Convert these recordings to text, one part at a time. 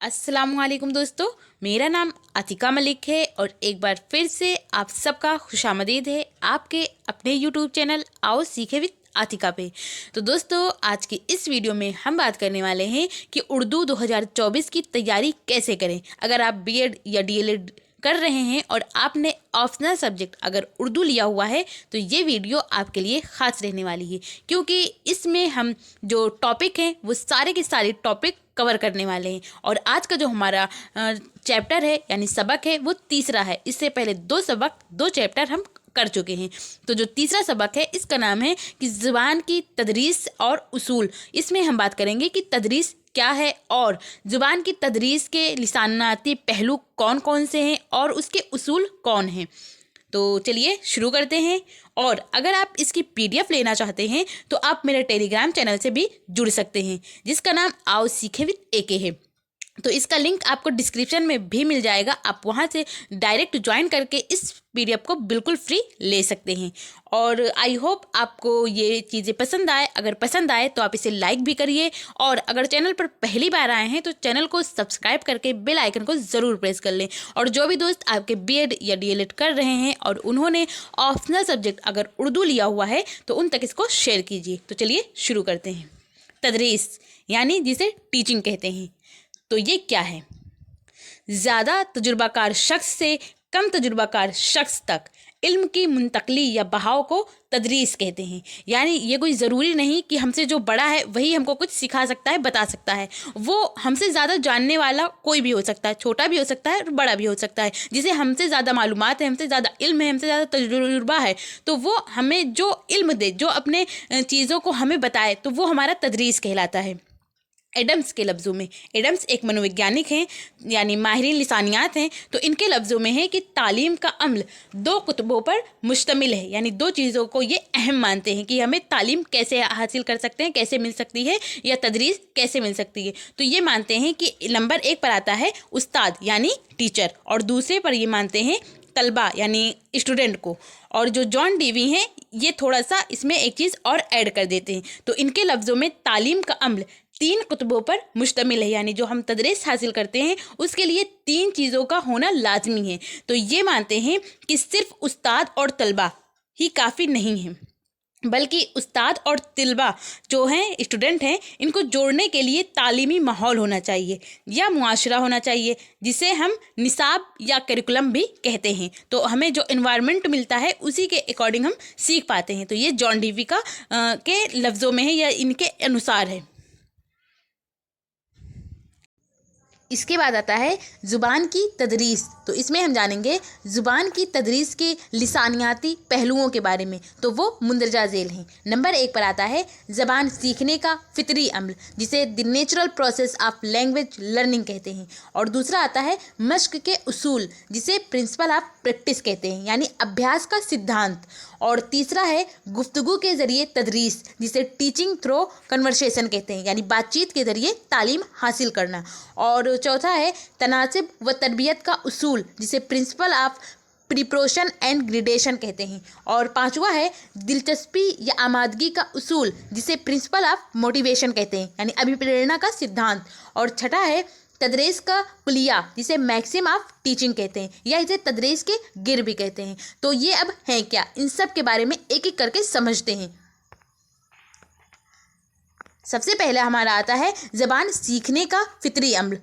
अस्सलामुअलैकुम दोस्तों, मेरा नाम अतिका मलिक है और एक बार फिर से आप सबका खुशामदीद है आपके अपने यूट्यूब चैनल आओ सीखे विद आतिका पे। तो दोस्तों, आज की इस वीडियो में हम बात करने वाले हैं कि उर्दू 2024 की तैयारी कैसे करें। अगर आप बीएड या डीएलएड कर रहे हैं और आपने ऑप्शनल सब्जेक्ट अगर उर्दू लिया हुआ है तो ये वीडियो आपके लिए ख़ास रहने वाली है, क्योंकि इसमें हम जो टॉपिक हैं वो सारे के सारे टॉपिक कवर करने वाले हैं। और आज का जो हमारा चैप्टर है यानी सबक है वो तीसरा है। इससे पहले दो चैप्टर हम कर चुके हैं। तो जो तीसरा सबक है इसका नाम है कि ज़ुबान की तदरीस और उसूल। इसमें हम बात करेंगे कि तदरीस क्या है और ज़ुबान की तदरीस के लिसानाती पहलू कौन कौन से हैं और उसके उसूल कौन हैं। तो चलिए शुरू करते हैं। और अगर आप इसकी पीडीएफ लेना चाहते हैं तो आप मेरे टेलीग्राम चैनल से भी जुड़ सकते हैं, जिसका नाम आओ सीखे विद एके है। तो इसका लिंक आपको डिस्क्रिप्शन में भी मिल जाएगा, आप वहाँ से डायरेक्ट ज्वाइन करके इस पीडीएफ को बिल्कुल फ्री ले सकते हैं। और आई होप आपको ये चीज़ें पसंद आए। अगर पसंद आए तो आप इसे लाइक भी करिए, और अगर चैनल पर पहली बार आए हैं तो चैनल को सब्सक्राइब करके बेल आइकन को ज़रूर प्रेस कर लें। और जो भी दोस्त आपके बीएड या डीएलएड कर रहे हैं और उन्होंने ऑप्शनल सब्जेक्ट अगर उर्दू लिया हुआ है तो उन तक इसको शेयर कीजिए। तो चलिए शुरू करते हैं। तदरीस यानी जिसे टीचिंग कहते हैं, तो ये क्या है? ज़्यादा तजुर्बाकार शख्स से कम तजुर्बाकार शख्स तक इल्म की मुंतकली या बहाव को तदरीस कहते हैं। यानी ये कोई ज़रूरी नहीं कि हमसे जो बड़ा है वही हमको कुछ सिखा सकता है, बता सकता है। वो हमसे ज़्यादा जानने वाला कोई भी हो सकता है, छोटा भी हो सकता है और बड़ा भी हो सकता है। जिसे हमसे ज़्यादा मालूमात है, हमसे ज़्यादा इल्म है, हमसे ज़्यादा तजुर्बा है, तो वो हमें जो इल्म दे, जो अपने चीज़ों को हमें बताए, तो वो हमारा तदरीस कहलाता है। एडम्स के लफ्ज़ों में, एडम्स एक मनोवैज्ञानिक हैं यानी माहिरीन लिसानियात हैं, तो इनके लफ्ज़ों में है कि तालीम का अमल दो कुतबों पर मुश्तमिल है। यानी दो चीज़ों को ये अहम मानते हैं कि हमें तालीम कैसे हासिल कर सकते हैं, कैसे मिल सकती है, या तदरीस कैसे मिल सकती है। तो ये मानते हैं कि नंबर 1 पर आता है उस्ताद यानी टीचर, और दूसरे पर ये मानते हैं तलबा यानी स्टूडेंट को। और जो जॉन डीवी हैं ये थोड़ा सा इसमें एक चीज़ और ऐड कर देते हैं। तो इनके लफ्ज़ों में तालीम का अमल 3 कुतबों पर मुश्तमिल है, यानी जो हम तदरीस हासिल करते हैं उसके लिए 3 चीज़ों का होना लाजमी है। तो ये मानते हैं कि सिर्फ उस्ताद और तलबा ही काफ़ी नहीं है, बल्कि उस्ताद और तलबा जो हैं, स्टूडेंट हैं, इनको जोड़ने के लिए तालीमी माहौल होना चाहिए या मुआशरा होना चाहिए, जिसे हम निसाब या करिकुलम भी कहते हैं। तो हमें जो इन्वायरमेंट मिलता है उसी के अकॉर्डिंग हम सीख पाते हैं। तो ये जॉन डीवी का के लफ्ज़ों में है या इनके अनुसार है। इसके बाद आता है ज़ुबान की तदरीस। तो इसमें हम जानेंगे ज़ुबान की तदरीस के लिसानियाती पहलुओं के बारे में। तो वो मुंदरजा झेल हैं। नंबर 1 पर आता है ज़बान सीखने का फितरी अमल, जिसे the natural process of language learning कहते हैं। और दूसरा आता है मश्क के उसूल, जिसे प्रिंसिपल ऑफ प्रैक्टिस कहते हैं, यानी अभ्यास का सिद्धांत। और तीसरा है गुफ्तगू के ज़रिए तदरीस, जिसे टीचिंग थ्रो कन्वर्सेशन कहते हैं, यानी बातचीत के ज़रिए तालीम हासिल करना। और चौथा है तनासिब व तरबियत का उसूल, जिसे principle of preparation and gradation कहते हैं। और पांचवा है दिलचस्पी या आमादगी का उसूल, जिसे प्रिंसिपल ऑफ मोटिवेशन कहते हैं, यानी अभिप्रेरणा का सिद्धांत। और छठा है तदरीस का कुलिया, जिसे मैक्सिम ऑफ टीचिंग कहते हैं, या इसे तदरीस के गिर भी कहते हैं। तो ये अब हैं क्या, इन सब के बारे में एक एक करके समझते हैं। सबसे पहले हमारा आता है ज़बान सीखने का फितरी अमल।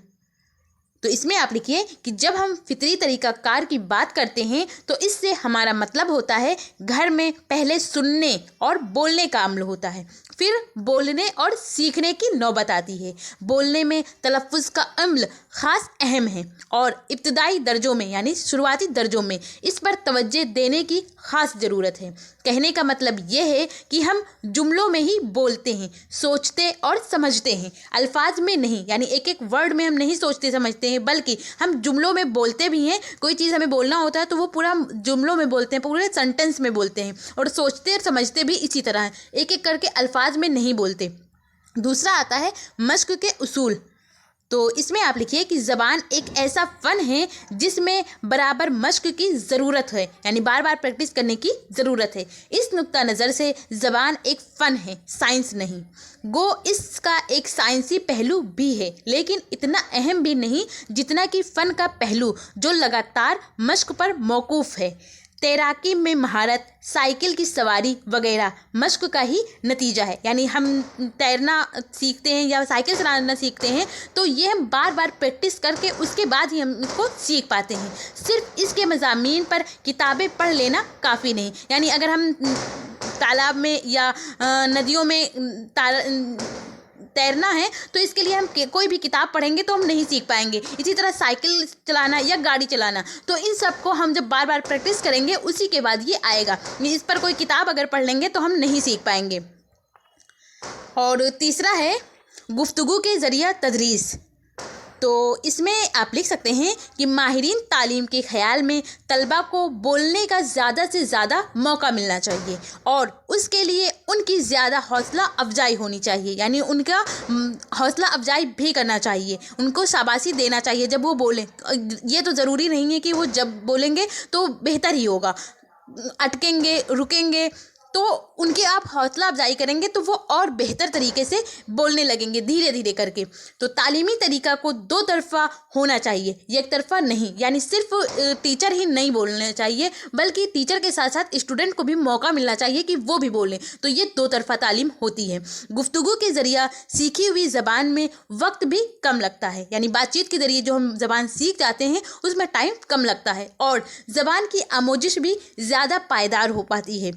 तो इसमें आप लिखिए कि जब हम फितरी तरीका कार की बात करते हैं तो इससे हमारा मतलब होता है घर में पहले सुनने और बोलने का अमल होता है, फिर बोलने और सीखने की नौबत आती है। बोलने में तलफ़्फ़ुज़ का अमल ख़ास अहम है और इब्तदाई दर्जों में यानी शुरुआती दर्जों में इस पर तवज्जो देने की ख़ास ज़रूरत है। कहने का मतलब ये है कि हम जुमलों में ही बोलते हैं, सोचते और समझते हैं, अल्फाज में नहीं। यानी एक एक वर्ड में हम नहीं सोचते समझते हैं, बल्कि हम जुमलों में बोलते भी हैं। कोई चीज़ हमें बोलना होता है तो वो पूरा जुमलों में बोलते हैं, पूरे सेंटेंस में बोलते हैं। और सोचते और समझते भी इसी तरह है, एक एक करके अल्फाज में नहीं बोलते। दूसरा आता है मश्क के उसूल। तो इसमें आप लिखिए कि ज़बान एक ऐसा फ़न है जिसमें बराबर मश्क की ज़रूरत है, यानी बार बार प्रैक्टिस करने की ज़रूरत है। इस नुक्ता नज़र से ज़बान एक फ़न है, साइंस नहीं। गो इसका एक साइंसी पहलू भी है, लेकिन इतना अहम भी नहीं जितना कि फ़न का पहलू जो लगातार मश्क पर मौकूफ़ है। तैराकी में महारत, साइकिल की सवारी वगैरह मश्क का ही नतीजा है। यानी हम तैरना सीखते हैं या साइकिल चलाना सीखते हैं तो ये हम बार बार प्रैक्टिस करके उसके बाद ही हम इसको सीख पाते हैं। सिर्फ इसके मज़ामीन पर किताबें पढ़ लेना काफ़ी नहीं। यानी अगर हम तालाब में या नदियों में तैरना है तो इसके लिए हम कोई भी किताब पढ़ेंगे तो हम नहीं सीख पाएंगे। इसी तरह साइकिल चलाना या गाड़ी चलाना, तो इन सब को हम जब बार बार प्रैक्टिस करेंगे उसी के बाद ये आएगा। इस पर कोई किताब अगर पढ़ लेंगे तो हम नहीं सीख पाएंगे। और तीसरा है गुफ्तगू के ज़रिया तदरीस। तो इसमें आप लिख सकते हैं कि माहिरीन तालीम के ख़याल में तलबा को बोलने का ज़्यादा से ज़्यादा मौका मिलना चाहिए और उसके लिए उनकी ज़्यादा हौसला अफजाई होनी चाहिए। यानी उनका हौसला अफजाई भी करना चाहिए, उनको शाबाशी देना चाहिए जब वो बोलें। ये तो ज़रूरी नहीं है कि वो जब बोलेंगे तो बेहतर ही होगा, अटकेंगे रुकेंगे तो उनके आप हौसला अफजाई करेंगे तो वो और बेहतर तरीके से बोलने लगेंगे धीरे धीरे करके। तो तालीमी तरीका को दो तरफ़ा होना चाहिए, एक तरफ़ा नहीं। यानी सिर्फ टीचर ही नहीं बोलना चाहिए बल्कि टीचर के साथ साथ स्टूडेंट को भी मौका मिलना चाहिए कि वो भी बोलें। तो ये दो तरफ़ा तालीम होती है। गुफ्तगू के ज़रिया सीखी हुई ज़बान में वक्त भी कम लगता है। यानी बातचीत के ज़रिए जो हम ज़बान सीख जाते हैं उसमें टाइम कम लगता है और ज़बान की आमोजिश भी ज़्यादा पायदार हो पाती है।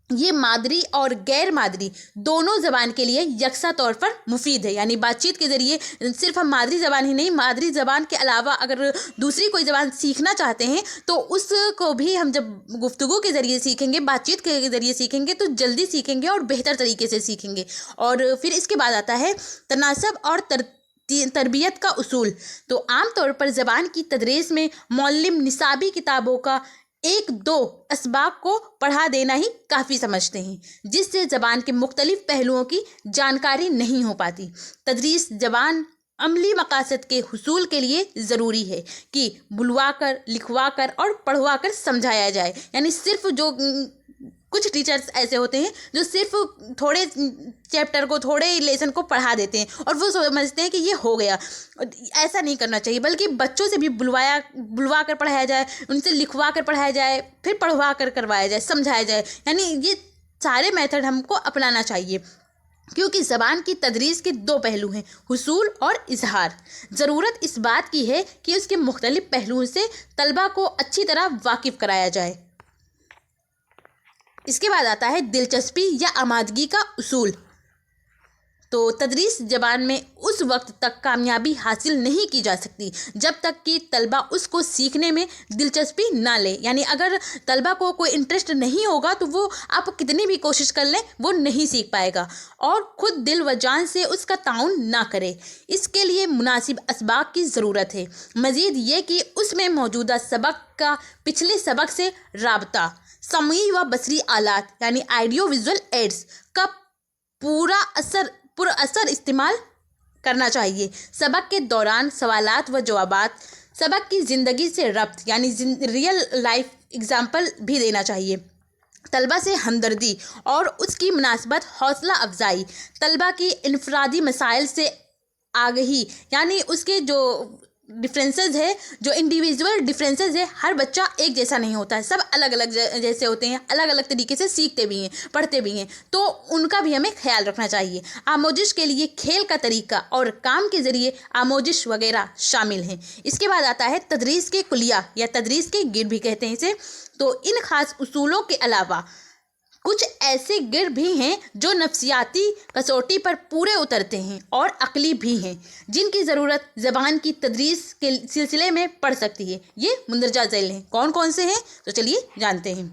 ये मादरी और गैर मादरी दोनों ज़बान के लिए यकसा तौर पर मुफीद है। यानी बातचीत के ज़रिए सिर्फ हम मादरी ज़बान ही नहीं, मादरी ज़बान के अलावा अगर दूसरी कोई ज़बान सीखना चाहते हैं तो उसको भी हम जब गुफ्तगू के ज़रिए सीखेंगे, बातचीत के ज़रिए सीखेंगे तो जल्दी सीखेंगे और बेहतर तरीके से सीखेंगे। और फिर इसके बाद आता है तनासब और तरबियत का उसूल। तो आम तौर पर ज़बान की तदरीस में मौल्लिम निसाबी किताबों का एक दो असबाब को पढ़ा देना ही काफ़ी समझते हैं, जिससे ज़बान के मुख्तलिफ पहलुओं की जानकारी नहीं हो पाती। तदरीस ज़बान अमली मकासद के हुसूल के लिए ज़रूरी है कि बुलवा कर, लिखवा कर और पढ़वा कर समझाया जाए। यानी सिर्फ जो कुछ टीचर्स ऐसे होते हैं जो सिर्फ थोड़े चैप्टर को, थोड़े लेसन को पढ़ा देते हैं और वो समझते हैं कि ये हो गया। ऐसा नहीं करना चाहिए, बल्कि बच्चों से भी बुलवा कर पढ़ाया जाए, उनसे लिखवा कर पढ़ाया जाए, फिर पढ़वा कर करवाया जाए, समझाया जाए। यानी ये सारे मेथड हमको अपनाना चाहिए क्योंकि ज़बान की तदरीस के दो पहलू हैं, हुसूल और इजहार। ज़रूरत इस बात की है कि उसके मुख्तलिफ पहलुओं से तलबा को अच्छी तरह वाकिफ़ कराया जाए। इसके बाद आता है दिलचस्पी या आमादगी का उसूल। तो तदरीस ज़बान में उस वक्त तक कामयाबी हासिल नहीं की जा सकती जब तक कि तलबा उसको सीखने में दिलचस्पी ना ले। यानी अगर तलबा को कोई इंटरेस्ट नहीं होगा तो वो आप कितनी भी कोशिश कर लें वो नहीं सीख पाएगा और ख़ुद दिल व जान से उसका ताउन ना करे। इसके लिए मुनासिब असबाब की ज़रूरत है। मज़ीद ये कि उसमें मौजूदा सबक का पिछले सबक से राबता, समई व बसरी आलात यानी आइडियो विजुअल एड्स का पुरअसर इस्तेमाल करना चाहिए। सबक के दौरान सवालात व जवाबात, सबक की ज़िंदगी से रब्त यानी रियल लाइफ एग्जाम्पल भी देना चाहिए। तलबा से हमदर्दी और उसकी मुनासबत, हौसला अफजाई, तलबा की इनफरादी मसाइल से आगही यानी उसके जो डिफरेंसेस है, जो इंडिविजुअल डिफरेंसेस है, हर बच्चा एक जैसा नहीं होता है, सब अलग अलग जैसे होते हैं, अलग अलग तरीके से सीखते भी हैं, पढ़ते भी हैं, तो उनका भी हमें ख्याल रखना चाहिए। आमोजिश के लिए खेल का तरीका और काम के ज़रिए आमोजिश वगैरह शामिल हैं। इसके बाद आता है तदरीस के कुलिया या तदरीस के गिर भी कहते हैं इसे। तो इन ख़ास उसूलों के अलावा कुछ ऐसे गिर भी हैं जो नफ्सियाती कसौटी पर पूरे उतरते हैं और अक्ली भी हैं, जिनकी ज़रूरत ज़बान की तदरीस के सिलसिले में पड़ सकती है। ये मुंदरजा झैल हैं। कौन कौन से हैं तो चलिए जानते हैं।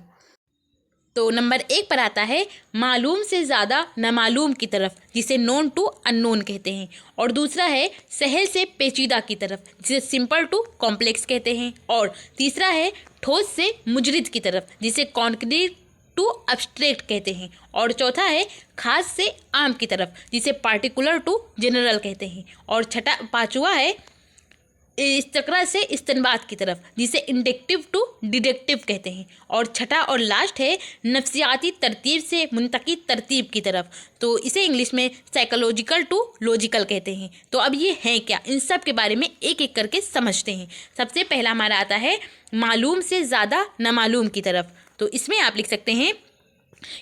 तो नंबर 1 पर आता है मालूम से ज़्यादा नामालूम की तरफ, जिसे नोन टू अननोन कहते हैं। और दूसरा है सहल से पेचीदा की तरफ, जिसे सिंपल टू कॉम्प्लेक्स कहते हैं। और तीसरा है ठोस से मुजरिद की तरफ, जिसे कॉन्क्रीट टू अब्स्ट्रैक्ट कहते हैं। और चौथा है खास से आम की तरफ, जिसे पार्टिकुलर टू जनरल कहते हैं। और पांचवा है इस्तकरा से इस्तनबात की तरफ, जिसे इंडक्टिव टू डिडक्टिव कहते हैं। और छठा और लास्ट है नफ्सियाती तरतीब से मुंतकी तरतीब की तरफ, तो इसे इंग्लिश में साइकोलॉजिकल टू लॉजिकल कहते हैं। तो अब ये हैं क्या, इन सब के बारे में एक एक करके समझते हैं। सबसे पहला हमारा आता है मालूम से ज़्यादा नामालूम की तरफ। तो इसमें आप लिख सकते हैं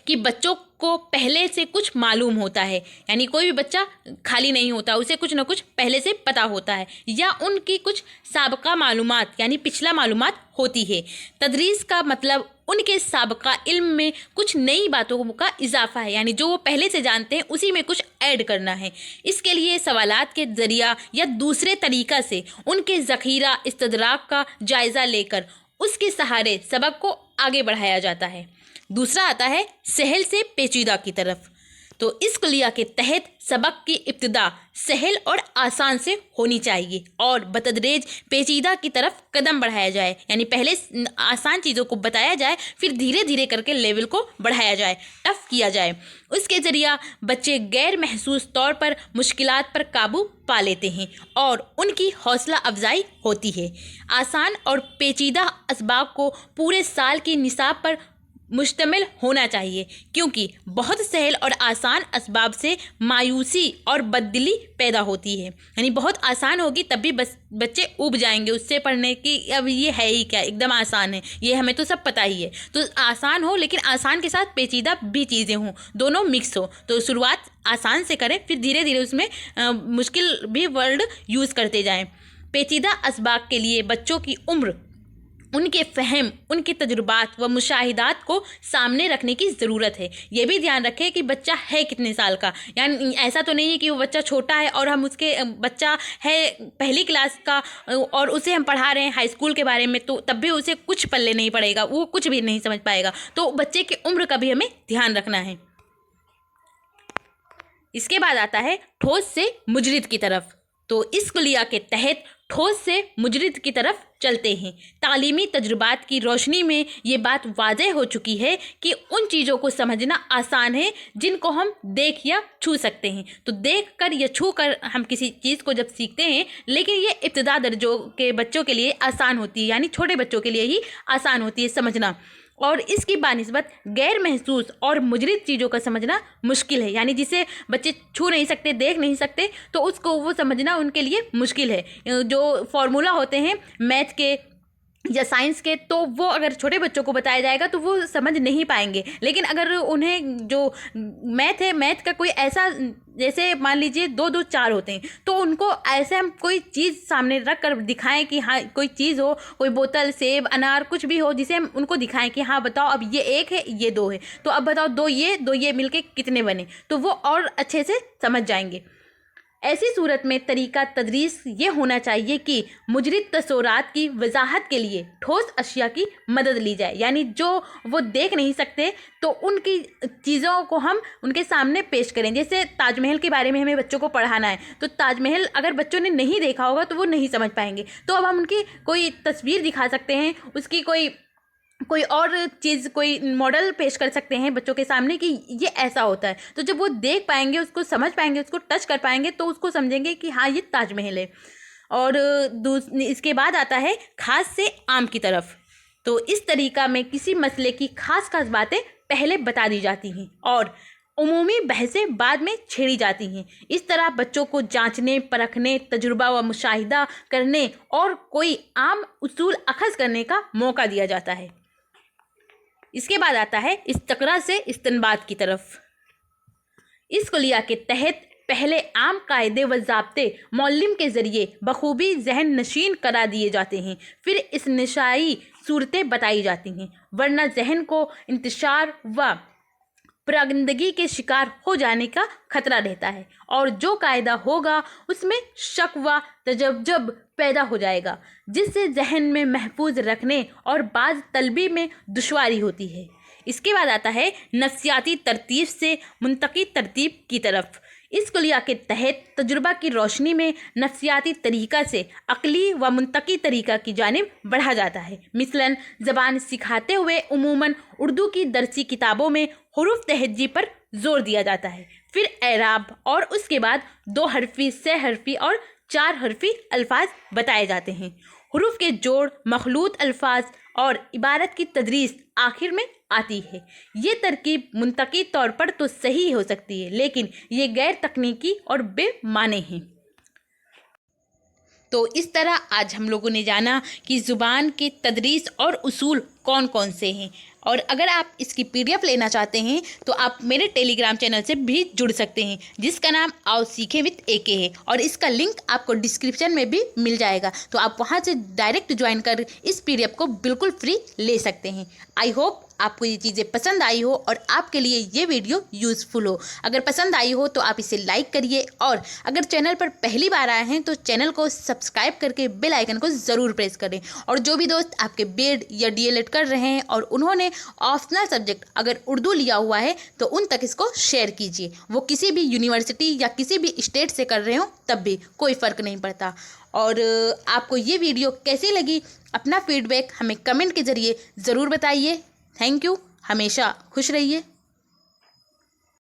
कि बच्चों को पहले से कुछ मालूम होता है, यानी कोई भी बच्चा खाली नहीं होता, उसे कुछ ना कुछ पहले से पता होता है, या उनकी कुछ साबका मालूमात यानी पिछला मालूमात होती है। तदरीस का मतलब उनके साबका इल्म में कुछ नई बातों का इजाफा है, यानी जो वो पहले से जानते हैं उसी में कुछ ऐड करना है। इसके लिए सवालात के ज़रिया या दूसरे तरीक़ा से उनके ज़ख़ीरा इस्तदराक का जायज़ा लेकर उसके सहारे सबक को आगे बढ़ाया जाता है। दूसरा आता है सहल से पेचीदा की तरफ। तो इस कुलिया के तहत सबक की इब्तिदा सहल और आसान से होनी चाहिए और बतदरेज पेचीदा की तरफ कदम बढ़ाया जाए, यानी पहले आसान चीज़ों को बताया जाए, फिर धीरे धीरे करके लेवल को बढ़ाया जाए, टफ किया जाए। उसके ज़रिया बच्चे गैर महसूस तौर पर मुश्किलात पर काबू पा लेते हैं और उनकी हौसला अफजाई होती है। आसान और पेचीदा असबाब को पूरे साल की निसाब पर मुश्तमिल होना चाहिए, क्योंकि बहुत सहल और आसान असबाब से मायूसी और बददिली पैदा होती है। यानी बहुत आसान होगी तब भी बच्चे ऊब जाएंगे उससे पढ़ने की, अब ये है ही क्या, एकदम आसान है, ये हमें तो सब पता ही है। तो आसान हो, लेकिन आसान के साथ पेचीदा भी चीज़ें हों, दोनों मिक्स हो। तो शुरुआत आसान से करें, फिर धीरे धीरे उसमें मुश्किल भी वर्ड यूज़ करते जाएँ। पेचीदा असबाब के लिए बच्चों की उम्र, उनके फ़हम, उनके तजुर्बात व मुशाहिदात को सामने रखने की ज़रूरत है। ये भी ध्यान रखें कि बच्चा है कितने साल का, यानी ऐसा तो नहीं है कि वो बच्चा छोटा है और हम उसके बच्चा है पहली क्लास का और उसे हम पढ़ा रहे हैं हाई स्कूल के बारे में, तो तब भी उसे कुछ पल्ले नहीं पड़ेगा, वो कुछ भी नहीं समझ पाएगा। तो बच्चे की उम्र का भी हमें ध्यान रखना है। इसके बाद आता है ठोस से मुजरिद की तरफ। तो इस कुलिया के तहत ठोस से मुजरिद की तरफ चलते हैं। तालीमी तजुर्बात की रोशनी में ये बात वाज़ेह हो चुकी है कि उन चीज़ों को समझना आसान है जिनको हम देख या छू सकते हैं। तो देख कर या छू कर हम किसी चीज़ को जब सीखते हैं, लेकिन ये इब्तिदा दर्जों के बच्चों के लिए आसान होती है, यानी छोटे बच्चों के लिए ही आसान होती है समझना। और इसकी बानिस्बत गैर महसूस और मुजरिद चीज़ों का समझना मुश्किल है, यानी जिसे बच्चे छू नहीं सकते, देख नहीं सकते, तो उसको वो समझना उनके लिए मुश्किल है। जो फार्मूला होते हैं मैथ के या साइंस के, तो वो अगर छोटे बच्चों को बताया जाएगा तो वो समझ नहीं पाएंगे। लेकिन अगर उन्हें जो मैथ है, मैथ का कोई ऐसा, जैसे मान लीजिए 2 2 4 होते हैं, तो उनको ऐसे हम कोई चीज़ सामने रख कर दिखाएं कि हाँ कोई चीज़ हो, कोई बोतल, सेब, अनार, कुछ भी हो, जिसे हम उनको दिखाएं कि हाँ बताओ अब ये 1 है, ये 2 है, तो अब बताओ 2 ये मिलके कितने बने, तो वो और अच्छे से समझ जाएंगे। ऐसी सूरत में तरीका तदरीस ये होना चाहिए कि मुजरिद तस्वुरात की वजाहत के लिए ठोस अशिया की मदद ली जाए, यानी जो वो देख नहीं सकते तो उनकी चीज़ों को हम उनके सामने पेश करें। जैसे ताजमहल के बारे में हमें बच्चों को पढ़ाना है, तो ताजमहल अगर बच्चों ने नहीं देखा होगा तो वो नहीं समझ पाएंगे। तो अब हम उनकी कोई तस्वीर दिखा सकते हैं, उसकी कोई और चीज़, कोई मॉडल पेश कर सकते हैं बच्चों के सामने कि ये ऐसा होता है। तो जब वो देख पाएंगे, उसको समझ पाएंगे, उसको टच कर पाएंगे, तो उसको समझेंगे कि हाँ ये ताजमहल है। और इसके बाद आता है खास से आम की तरफ। तो इस तरीका में किसी मसले की खास खास बातें पहले बता दी जाती हैं और उमूमी बहसें बाद में छेड़ी जाती हैं। इस तरह बच्चों को जांचने, परखने, तजुर्बा व मुशाहिदा करने और कोई आम उसूल अखज़ करने का मौका दिया जाता है। इसके बाद आता है इस्तकरा से इस्तनबात की तरफ। इस कुलिया के तहत पहले आम कायदे व ज़ाब्ते मौल्लिम के ज़रिए बखूबी जहन नशीन करा दिए जाते हैं, फिर इस नशाई सूरतें बताई जाती हैं, वरना जहन को इंतशार व प्रागंदगी के शिकार हो जाने का खतरा रहता है और जो कायदा होगा उसमें शक व तजब्जुब पैदा हो जाएगा, जिससे जहन में महफूज रखने और बाज़ तलबी में दुश्वारी होती है। इसके बाद आता है नफ्सियाती तरतीब से मुंतकी तरतीब की तरफ। اس کلیہ کے تحت تجربہ کی روشنی میں نفسیاتی طریقہ سے عقلی و منطقی طریقہ کی جانب بڑھا جاتا ہے۔ مثلاً زبان سکھاتے ہوئے عموماً اردو کی درسی کتابوں میں حروف تہجی پر زور دیا جاتا ہے، پھر اعراب اور اس کے بعد 2 حرفی، 6 حرفی اور 4 حرفی الفاظ بتائے جاتے ہیں۔ حروف کے جوڑ، مخلوط الفاظ اور عبارت کی تدریس آخر میں آتی ہے۔ یہ ترکیب منطقی طور پر تو صحیح ہو سکتی ہے، لیکن یہ غیر تکنیکی اور بے معنی ہے۔ تو اس طرح آج ہم لوگوں نے جانا کہ زبان کے تدریس اور اصول کون کون سے ہیں، اور اگر آپ اس کی PDF لینا چاہتے ہیں تو آپ میرے ٹیلی گرام چینل سے بھی جڑ سکتے ہیں، جس کا نام آؤ سیکھیں وتھ AK ہے، اور اس کا لنک آپ کو ڈسکرپشن میں بھی مل جائے گا، تو آپ وہاں سے ڈائریکٹ جوائن کر اس PDF کو بالکل فری لے سکتے ہیں۔ آئی ہوپ آپ کو یہ چیزیں پسند آئی ہو اور آپ کے لیے یہ ویڈیو یوزفل ہو۔ اگر پسند آئی ہو تو آپ اسے لائک کریے، اور اگر چینل پر پہلی بار آئے ہیں تو چینل کو سبسکرائب کر کے بیل آئیکن کو ضرور پریس کریں۔ اور جو بھی دوست آپ کے BEd یا DLED کر رہے ہیں اور انہوں نے آپشنل سبجیکٹ اگر اردو لیا ہوا ہے تو ان تک اس کو شیئر کیجیے۔ وہ کسی بھی یونیورسٹی یا کسی بھی اسٹیٹ سے کر رہے ہوں تب بھی کوئی فرق نہیں پڑتا۔ اور آپ کو یہ ویڈیو کیسی لگی، اپنا فیڈ بیک ہمیں کمنٹ کے ذریعے ضرور بتائیے۔ تھینک یو، ہمیشہ خوش رہیے۔